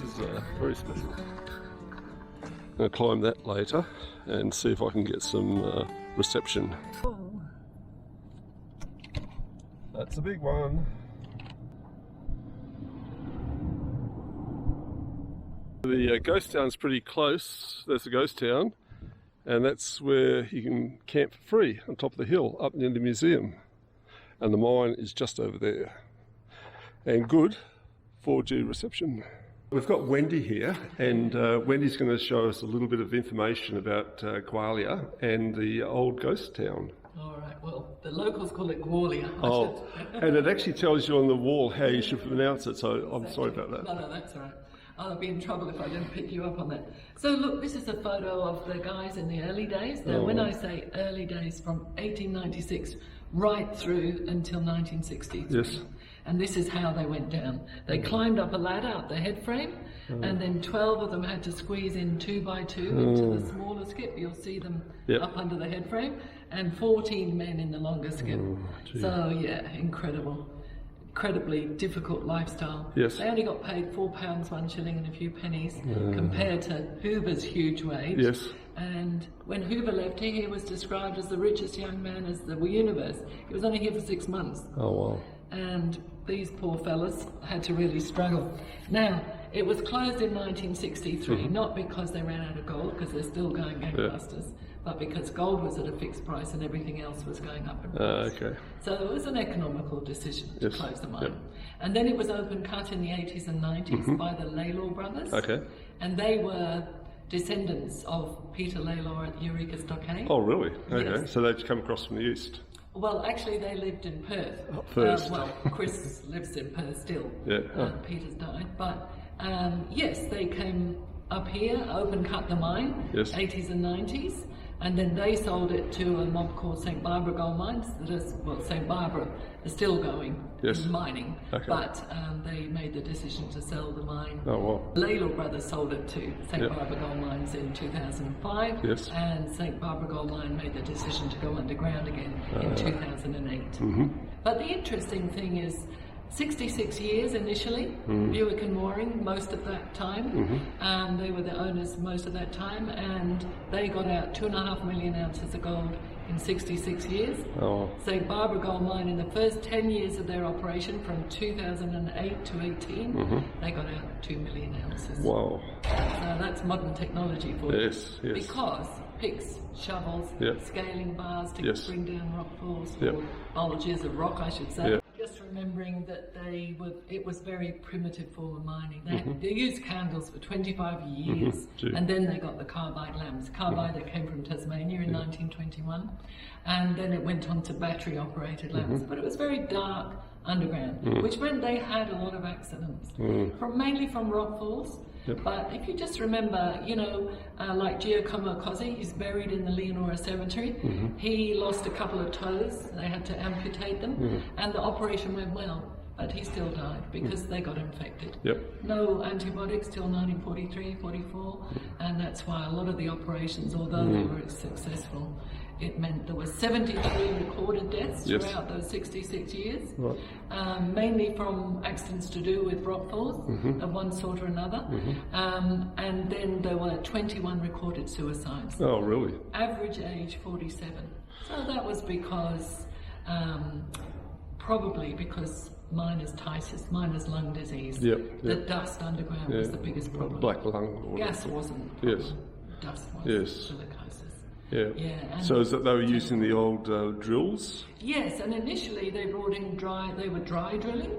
is very special. I'm going to climb that later and see if I can get some reception. Oh. That's a big one. The ghost town's pretty close. There's the ghost town, and that's where you can camp for free on top of the hill up near the museum. And the mine is just over there. And good 4G reception. We've got Wendy here, and Wendy's going to show us a little bit of information about Gwalia and the old ghost town. All right, well, the locals call it Gwalia. Oh, and it actually tells you on the wall how you should pronounce it, so I'm sorry about that. No, that's all right. I'll be in trouble if I don't pick you up on that. So look, this is a photo of the guys in the early days. Now, when I say early days, from 1896 right through until 1963. Yes. And this is how they went down. They climbed up a ladder up the head frame, and then 12 of them had to squeeze in 2 by 2 into the smaller skip. You'll see them up under the head frame, and 14 men in the longer skip. So yeah, incredibly difficult lifestyle. Yes. They only got paid £4, 1 shilling and a few pennies compared to Hoover's huge wage. Yes. And when Hoover left here, he was described as the richest young man in the universe. He was only here for 6 months. Oh wow. And these poor fellas had to really struggle. Now, it was closed in 1963, not because they ran out of gold, because they're still going gangbusters, but because gold was at a fixed price and everything else was going up in price. Okay. So it was an economical decision to close the mine. And then it was open cut in the 80s and 90s by the Leonora brothers. Okay. And they were descendants of Peter Leonora at Eureka Stockade. Oh really? Okay. Yes. So they'd come across from the east. Well, actually, they lived in Perth. First. Well, Chris lives in Perth still. Yeah. Peter's died. But yes, they came up here, open cut the mine, 80s and 90s, and then they sold it to a mob called St. Barbara Gold Mines. That is, well, St. Barbara is still going mining, but they made the decision to sell the mine. Oh wow. Leonora brothers sold it to St. Barbara Gold Mines in 2005, and St. Barbara Gold Mine made the decision to go underground again in 2008. But the interesting thing is, 66 years initially, Buick and Mooring most of that time. They were the owners most of that time, and they got out 2.5 million ounces of gold in 66 years. St. Barbara Gold Mine, in the first 10 years of their operation, from 2008 to 18, they got out 2 million ounces. Wow. So that's modern technology for you. Yes. Because picks, shovels, scaling bars to bring down rock falls, or bulges of rock, I should say. Just remembering that it was very primitive form of mining. They used candles for 25 years, and then they got the carbide lamps. Carbide that came from Tasmania in 1921, and then it went on to battery-operated lamps. But it was very dark underground, which meant they had a lot of accidents, mainly from rock falls. But if you just remember, you know, like Giacomo Cozzi, he's buried in the Leonora cemetery. He lost a couple of toes. They had to amputate them, and the operation went well, but he still died because they got infected. No antibiotics till 1943, 44, and that's why a lot of the operations, although they were successful, it meant there were 73 recorded deaths throughout those 66 years, mainly from accidents to do with rock falls of one sort or another. And then there were 21 recorded suicides. Oh, really? Average age 47. So that was because, probably because miners' lung disease. The dust underground was the biggest problem. Black lung. Gas wasn't a problem. Dust was. Silicosis. So is that they were using the old drills? Yes, and initially they brought in they were dry drilling.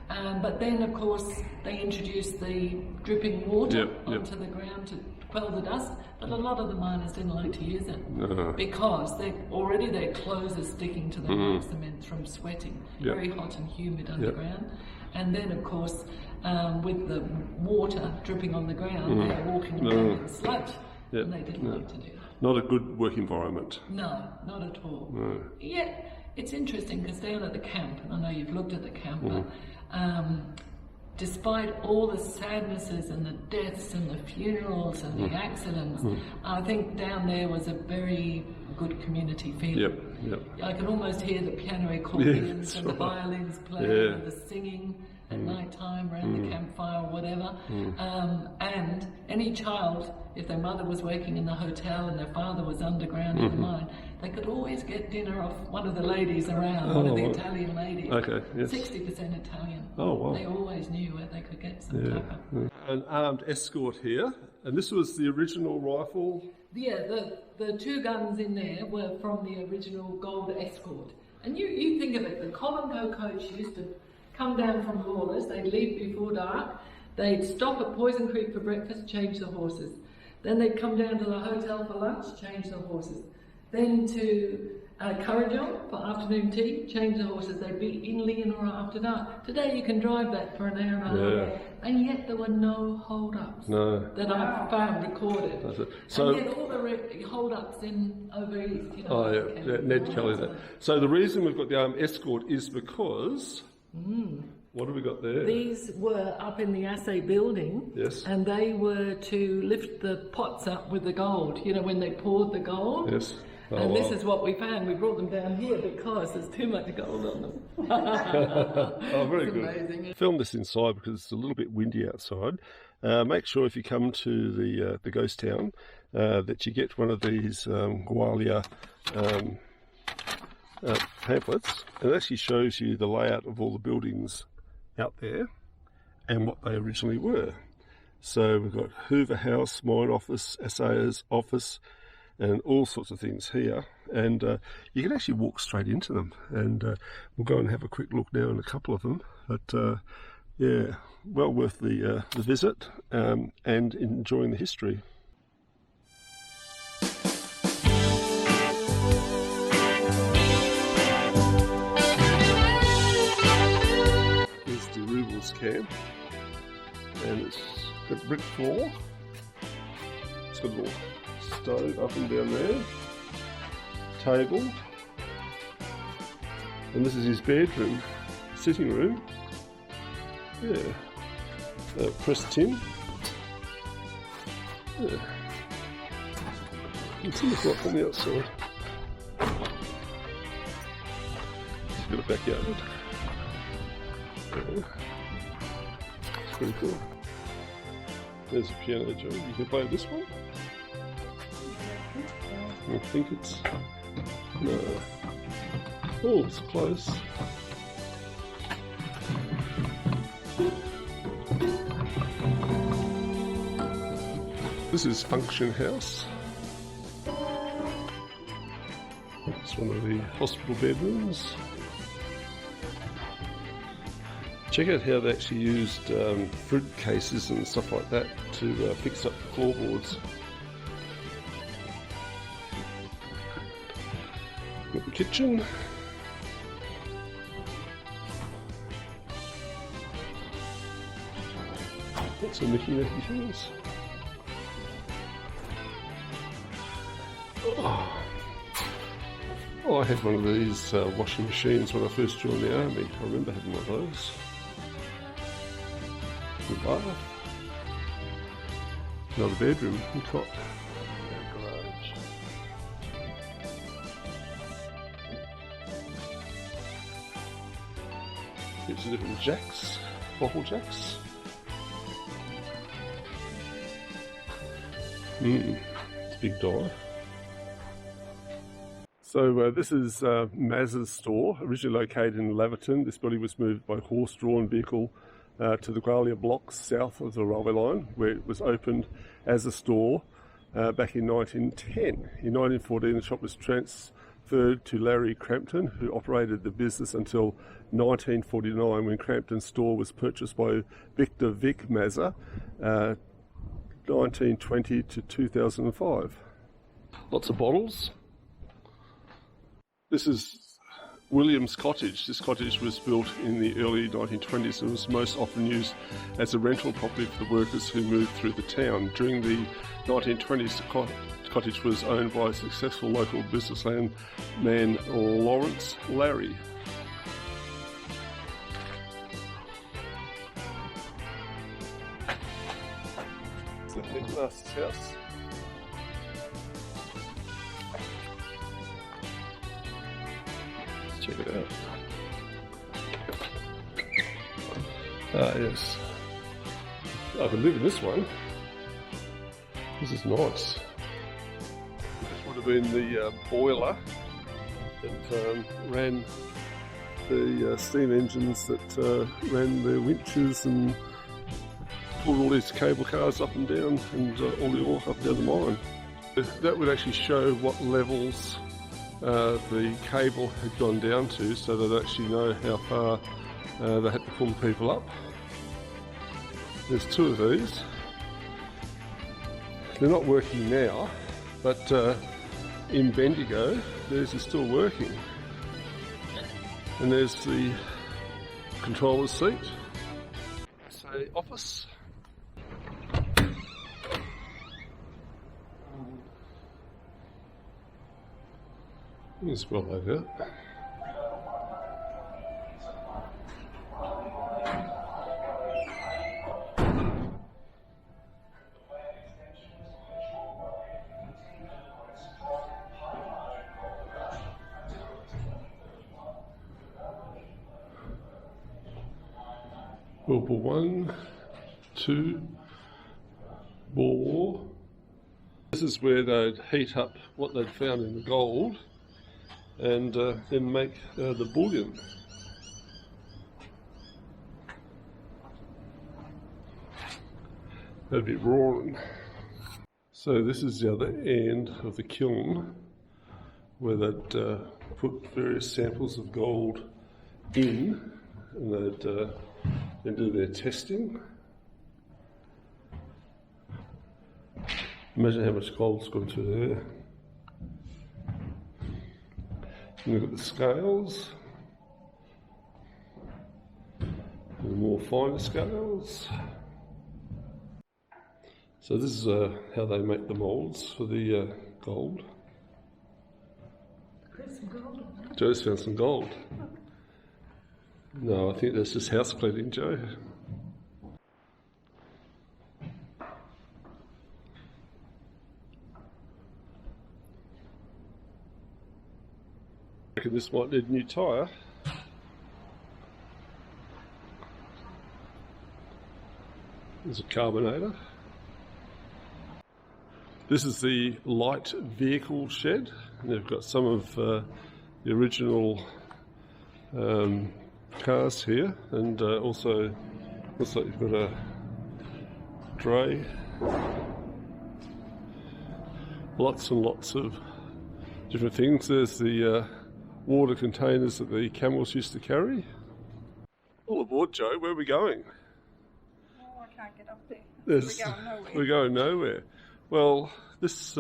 But then, of course, they introduced the dripping water onto the ground to quell the dust. But a lot of the miners didn't like to use it because their clothes are sticking to the hard cement from sweating. Very hot and humid underground. And then, of course, with the water dripping on the ground, they're walking around in sludge. And they didn't like to do that. Not a good work environment. No, not at all. Yet, it's interesting because down at the camp, and I know you've looked at the camp, but despite all the sadnesses and the deaths and the funerals and the accidents, I think down there was a very good community feeling. I can almost hear the piano accordions and the violins playing and the singing. at night time around the campfire or whatever. And any child, if their mother was working in the hotel and their father was underground in the mine, they could always get dinner off one of the ladies around, one of the Italian ladies. Okay, yes. 60% Italian. Oh, wow. They always knew where they could get some tapa. An armed escort here, and this was the original rifle. Yeah, the two guns in there were from the original gold escort. And you think of it, the Colombo coach used to come down from Lawless, they'd leave before dark, they'd stop at Poison Creek for breakfast, change the horses. Then they'd come down to the hotel for lunch, change the horses. Then to Currajong for afternoon tea, change the horses. They'd be in Leonora after dark. Today you can drive that for an hour and a half. And yet there were no hold-ups that I've found recorded. So, and yet all the hold-ups in over east, you know. Ned Kelly there. So the reason we've got the armed escort is because... What have we got there? These were up in the assay building, and they were to lift the pots up with the gold, you know, when they poured the gold. Yes. Oh, and this is what we found. We brought them down here because there's too much gold on them. Oh, very good. Amazing. Film this inside because it's a little bit windy outside. Make sure if you come to the ghost town that you get one of these Gwalia pamphlets, and it actually shows you the layout of all the buildings out there and what they originally were. So we've got Hoover House, Mine Office, Assayer's Office, and all sorts of things here. And you can actually walk straight into them. And we'll go and have a quick look now in a couple of them. But yeah, well worth the visit and enjoying the history. Camp, and it's got brick floor. It's got a little stove up and down there, table, and this is his bedroom, sitting room. Yeah, pressed tin. Yeah, you can see the clock on the outside. It's got a backyard. Yeah. Pretty cool. There's a piano, Joe. You can play this one? I think it's... No. Oh, it's close. This is Function House. It's one of the hospital bedrooms. Check out how they actually used fruit cases and stuff like that to fix up the floorboards. Got the kitchen. Lots of Mickey things. Oh, I had one of these washing machines when I first joined the army. I remember having one of those. The bath. Another bedroom and cot. Garage. Here's the different jacks, bottle jacks. It's a big dive. So this is Maz's store, originally located in Laverton. This building was moved by horse-drawn vehicle to the Gwalia blocks south of the railway line, where it was opened as a store back in 1910. In 1914, the shop was transferred to Larry Crampton, who operated the business until 1949, when Crampton's store was purchased by Victor Vic Mazza, 1920 to 2005. Lots of bottles. This is William's cottage. This cottage was built in the early 1920s and was most often used as a rental property for the workers who moved through the town. During the 1920s, the cottage was owned by a successful local businessman, Lawrence Larry. It's the headmaster's house. Check it out. Ah, yes. I could live in this one. This is nice. This would have been the boiler that ran the steam engines that ran the winches and pulled all these cable cars up and down and all the ore up and down the mine. That would actually show what levels the cable had gone down to, so they'd actually know how far they had to pull the people up. There's two of these. They're not working now, but in Bendigo, theirs is still working. And there's the controller's seat. Say office. It's well laid out. World War I, II, War. This is where they'd heat up what they'd found in the gold and then make the bullion. That'd be roaring. So this is the other end of the kiln where they'd put various samples of gold in and they'd then do their testing. Imagine how much gold's gone through there. Look at the scales, and the more finer scales. So this is how they make the moulds for the gold. There's some gold in there. Joe's found some gold. No, I think that's just house cleaning, Joe. I reckon this might need a new tyre. There's a carbonator. This is the light vehicle shed. And they've got some of the original cars here, and also looks like you've got a dray. Lots and lots of different things. There's the water containers that the camels used to carry. All aboard, Joe. Where are we going? Oh, I can't get up there. We're going nowhere. We're going nowhere. Well, this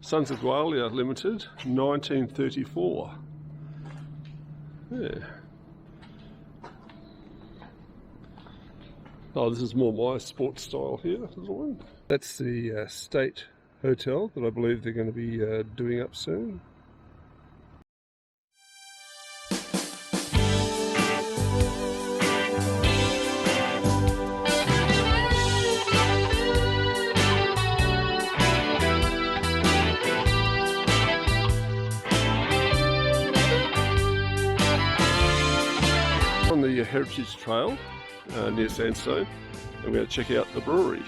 Sons of Gwalia Limited, 1934. Yeah. Oh, this is more my sports style here, little one. That's the State Hotel that I believe they're going to be doing up soon. On the Heritage Trail near Sandstone, and we're going to check out the brewery.